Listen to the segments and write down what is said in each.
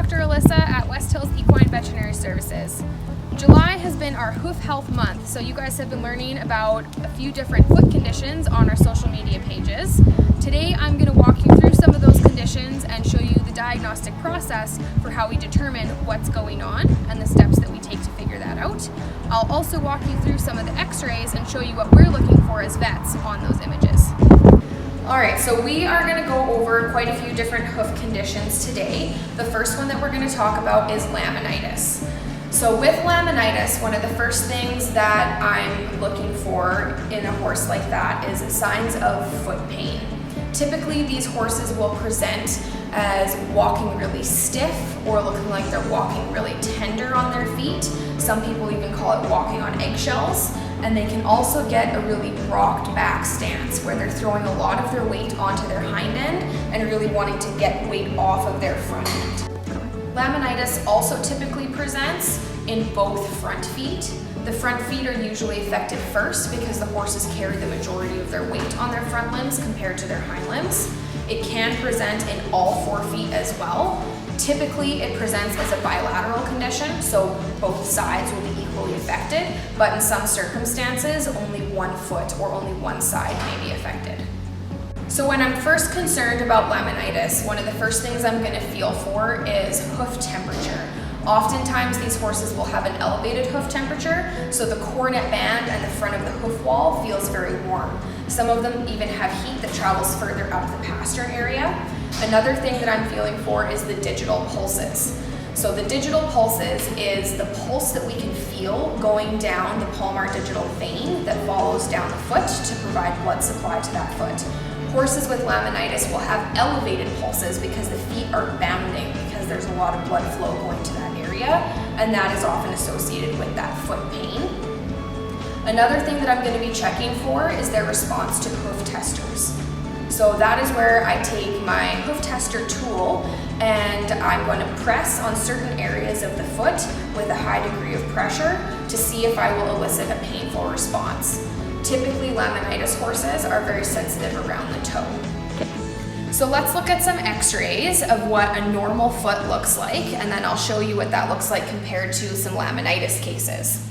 Dr. Alyssa at Westhills Equine Veterinary Services. July has been our hoof health month, so you guys have been learning about a few different foot conditions on our social media pages. Today I'm going to walk you through some of those conditions and show you the diagnostic process for how we determine what's going on and the steps that we take to figure that out. I'll also walk you through some of the x-rays and show you what we're looking for as vets on those images. Alright, so we are going to go over quite a few different hoof conditions today. The first one that we're going to talk about is laminitis. So with laminitis, one of the first things that I'm looking for in a horse like that is signs of foot pain. Typically these horses will present as walking really stiff or looking like they're walking really tender on their feet. Some people even call it walking on eggshells. And they can also get a really rocked back stance where they're throwing a lot of their weight onto their hind end and really wanting to get weight off of their front end. Laminitis also typically presents in both front feet. The front feet are usually affected first because the horses carry the majority of their weight on their front limbs compared to their hind limbs. It can present in all 4 feet as well. Typically it presents as a bilateral condition, so both sides will be equally affected, but in some circumstances only one foot or only one side may be affected. So when I'm first concerned about laminitis, one of the first things I'm going to feel for is hoof temperature. Oftentimes these horses will have an elevated hoof temperature, so the cornet band and the front of the hoof wall feels very warm. Some of them even have heat that travels further up the pastern area. Another thing that I'm feeling for is the digital pulses. So the digital pulses is the pulse that we can feel going down the palmar digital vein that follows down the foot to provide blood supply to that foot. Horses with laminitis will have elevated pulses because the feet are bounding because there's a lot of blood flow going to that area, and that is often associated with that foot pain. Another thing that I'm going to be checking for is their response to hoof testers. So that is where I take my hoof tester tool and I'm going to press on certain areas of the foot with a high degree of pressure to see if I will elicit a painful response. Typically laminitis horses are very sensitive around the toe. So let's look at some x-rays of what a normal foot looks like, and then I'll show you what that looks like compared to some laminitis cases.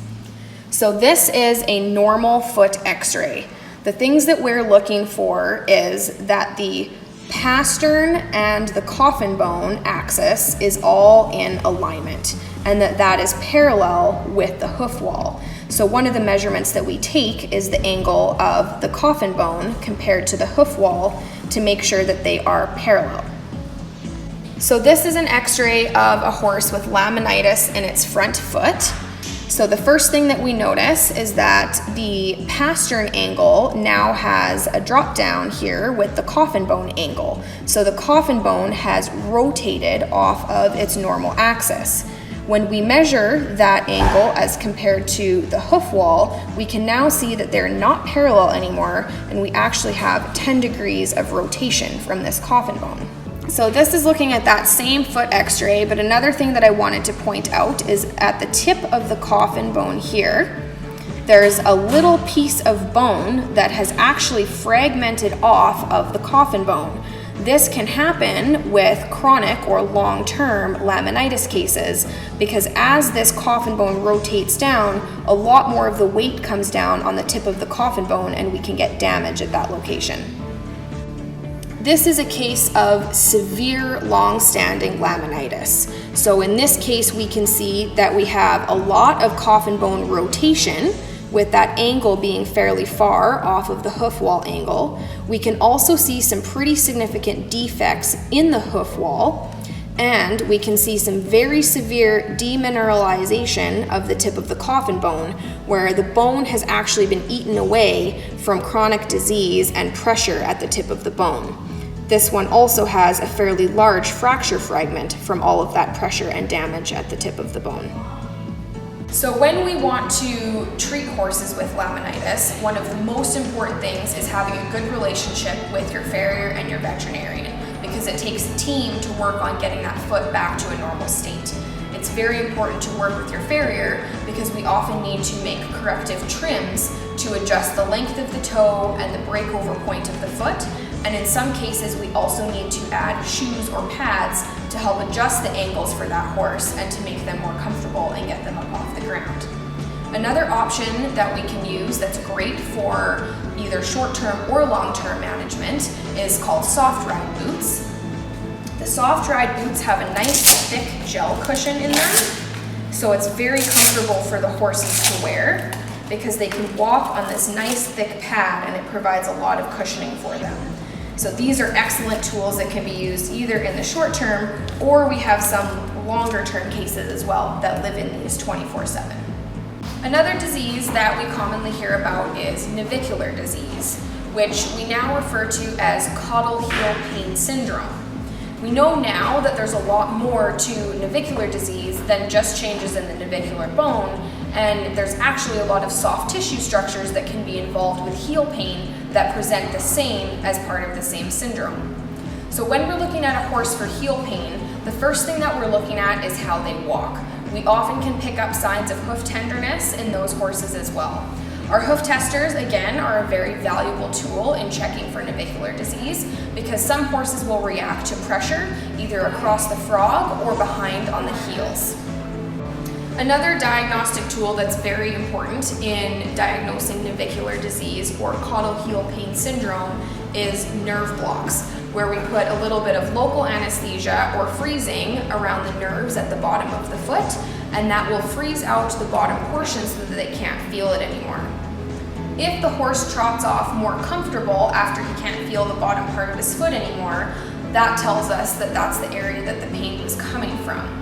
So this is a normal foot x-ray. The things that we're looking for is that the pastern and the coffin bone axis is all in alignment and that is parallel with the hoof wall. So one of the measurements that we take is the angle of the coffin bone compared to the hoof wall to make sure that they are parallel. So this is an x-ray of a horse with laminitis in its front foot. So the first thing that we notice is that the pastern angle now has a drop down here with the coffin bone angle. So the coffin bone has rotated off of its normal axis. When we measure that angle as compared to the hoof wall, we can now see that they're not parallel anymore, and we actually have 10 degrees of rotation from this coffin bone. So this is looking at that same foot x-ray, but another thing that I wanted to point out is at the tip of the coffin bone here, there's a little piece of bone that has actually fragmented off of the coffin bone. This can happen with chronic or long-term laminitis cases because as this coffin bone rotates down, a lot more of the weight comes down on the tip of the coffin bone and we can get damage at that location. This is a case of severe long-standing laminitis. So in this case, we can see that we have a lot of coffin bone rotation with that angle being fairly far off of the hoof wall angle. We can also see some pretty significant defects in the hoof wall, and we can see some very severe demineralization of the tip of the coffin bone, where the bone has actually been eaten away from chronic disease and pressure at the tip of the bone. This one also has a fairly large fracture fragment from all of that pressure and damage at the tip of the bone. So when we want to treat horses with laminitis, one of the most important things is having a good relationship with your farrier and your veterinarian, because it takes a team to work on getting that foot back to a normal state. It's very important to work with your farrier because we often need to make corrective trims to adjust the length of the toe and the breakover point of the foot. And in some cases, we also need to add shoes or pads to help adjust the ankles for that horse and to make them more comfortable and get them up off the ground. Another option that we can use that's great for either short-term or long-term management is called soft ride boots. The soft ride boots have a nice thick gel cushion in them, so it's very comfortable for the horses to wear because they can walk on this nice thick pad and it provides a lot of cushioning for them. So these are excellent tools that can be used either in the short term, or we have some longer term cases as well that live in these 24/7. Another disease that we commonly hear about is navicular disease, which we now refer to as caudal heel pain syndrome. We know now that there's a lot more to navicular disease than just changes in the navicular bone, and there's actually a lot of soft tissue structures that can be involved with heel pain that present the same as part of the same syndrome. So when we're looking at a horse for heel pain, the first thing that we're looking at is how they walk. We often can pick up signs of hoof tenderness in those horses as well. Our hoof testers, again, are a very valuable tool in checking for navicular disease because some horses will react to pressure either across the frog or behind on the heels. Another diagnostic tool that's very important in diagnosing navicular disease or caudal heel pain syndrome is nerve blocks, where we put a little bit of local anesthesia or freezing around the nerves at the bottom of the foot, and that will freeze out the bottom portion so that they can't feel it anymore. If the horse trots off more comfortable after he can't feel the bottom part of his foot anymore, that tells us that that's the area that the pain was coming from.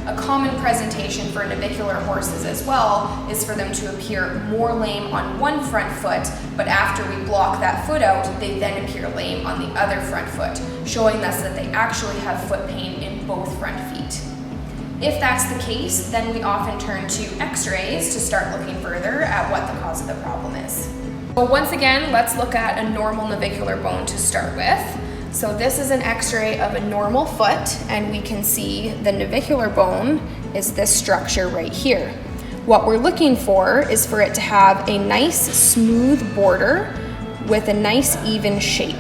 A common presentation for navicular horses as well is for them to appear more lame on one front foot, but after we block that foot out, they then appear lame on the other front foot, showing us that they actually have foot pain in both front feet. If that's the case, then we often turn to x-rays to start looking further at what the cause of the problem is. So once again, let's look at a normal navicular bone to start with. So this is an x-ray of a normal foot, and we can see the navicular bone is this structure right here. What we're looking for is for it to have a nice smooth border with a nice even shape.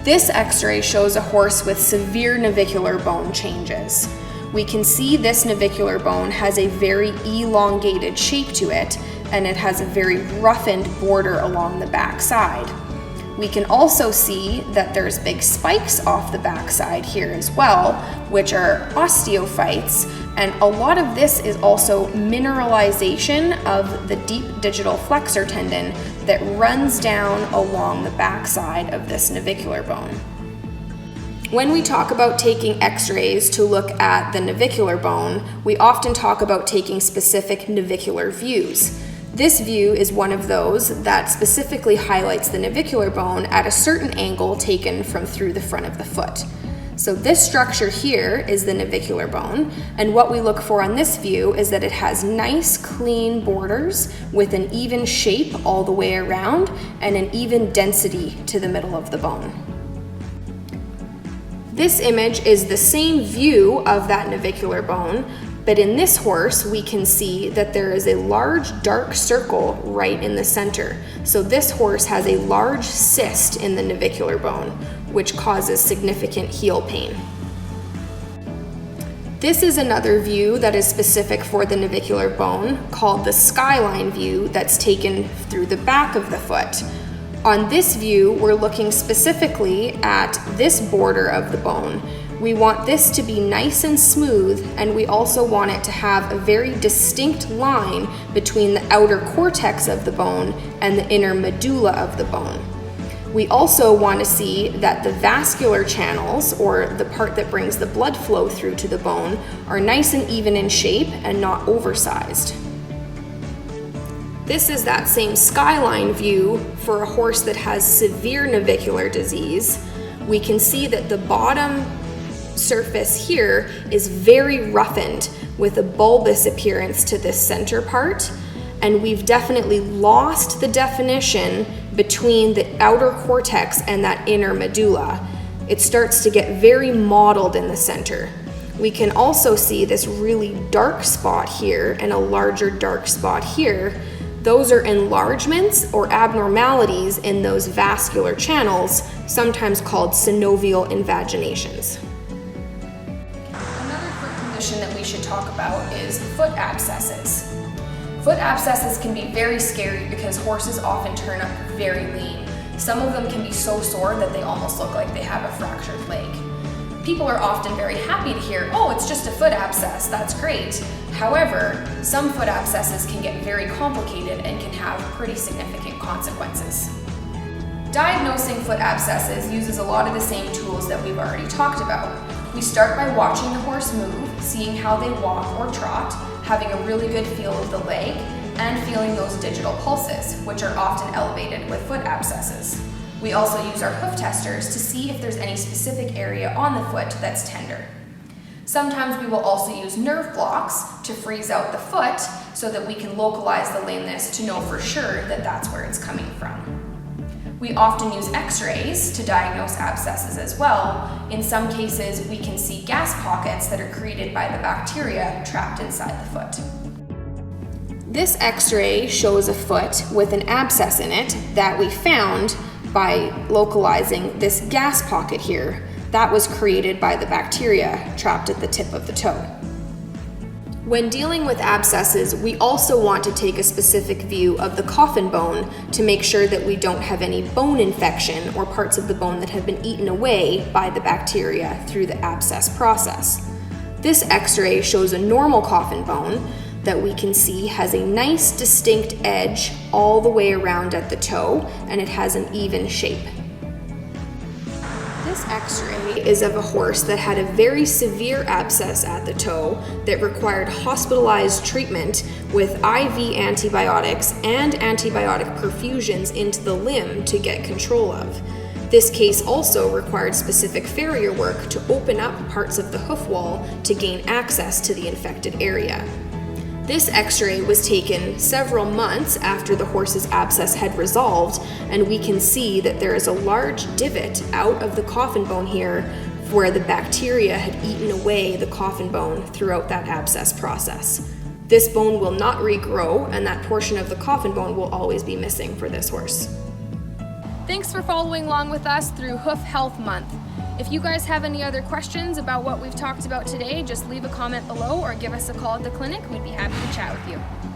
This x-ray shows a horse with severe navicular bone changes. We can see this navicular bone has a very elongated shape to it, and it has a very roughened border along the back side. We can also see that there's big spikes off the backside here as well, which are osteophytes, and a lot of this is also mineralization of the deep digital flexor tendon that runs down along the backside of this navicular bone. When we talk about taking x-rays to look at the navicular bone, we often talk about taking specific navicular views. This view is one of those that specifically highlights the navicular bone at a certain angle taken from through the front of the foot. So this structure here is the navicular bone, and what we look for on this view is that it has nice clean borders with an even shape all the way around and an even density to the middle of the bone. This image is the same view of that navicular bone, but in this horse, we can see that there is a large dark circle right in the center. So this horse has a large cyst in the navicular bone, which causes significant heel pain. This is another view that is specific for the navicular bone, called the skyline view, that's taken through the back of the foot. On this view, we're looking specifically at this border of the bone. We want this to be nice and smooth, and we also want it to have a very distinct line between the outer cortex of the bone and the inner medulla of the bone. We also want to see that the vascular channels, or the part that brings the blood flow through to the bone, are nice and even in shape and not oversized. This is that same skyline view for a horse that has severe navicular disease. We can see that the bottom surface here is very roughened with a bulbous appearance to this center part, and we've definitely lost the definition between the outer cortex and that inner medulla. It starts to get very mottled in the center. We can also see this really dark spot here and a larger dark spot here. Those are enlargements or abnormalities in those vascular channels, sometimes called synovial invaginations. Another foot condition that we should talk about is foot abscesses. Foot abscesses can be very scary because horses often turn up very lean. Some of them can be so sore that they almost look like they have a fractured leg. People are often very happy to hear, oh, it's just a foot abscess, that's great. However, some foot abscesses can get very complicated and can have pretty significant consequences. Diagnosing foot abscesses uses a lot of the same tools that we've already talked about. We start by watching the horse move, seeing how they walk or trot, having a really good feel of the leg, and feeling those digital pulses, which are often elevated with foot abscesses. We also use our hoof testers to see if there's any specific area on the foot that's tender. Sometimes we will also use nerve blocks to freeze out the foot so that we can localize the lameness to know for sure that that's where it's coming from. We often use x-rays to diagnose abscesses as well. In some cases, we can see gas pockets that are created by the bacteria trapped inside the foot. This x-ray shows a foot with an abscess in it that we found by localizing this gas pocket here that was created by the bacteria trapped at the tip of the toe. When dealing with abscesses, we also want to take a specific view of the coffin bone to make sure that we don't have any bone infection or parts of the bone that have been eaten away by the bacteria through the abscess process. This x-ray shows a normal coffin bone that we can see has a nice distinct edge all the way around at the toe, and it has an even shape. This x-ray is of a horse that had a very severe abscess at the toe that required hospitalized treatment with IV antibiotics and antibiotic perfusions into the limb to get control of. This case also required specific farrier work to open up parts of the hoof wall to gain access to the infected area. This x-ray was taken several months after the horse's abscess had resolved, and we can see that there is a large divot out of the coffin bone here where the bacteria had eaten away the coffin bone throughout that abscess process. This bone will not regrow, and that portion of the coffin bone will always be missing for this horse. Thanks for following along with us through Hoof Health Month. If you guys have any other questions about what we've talked about today, just leave a comment below or give us a call at the clinic. We'd be happy to chat with you.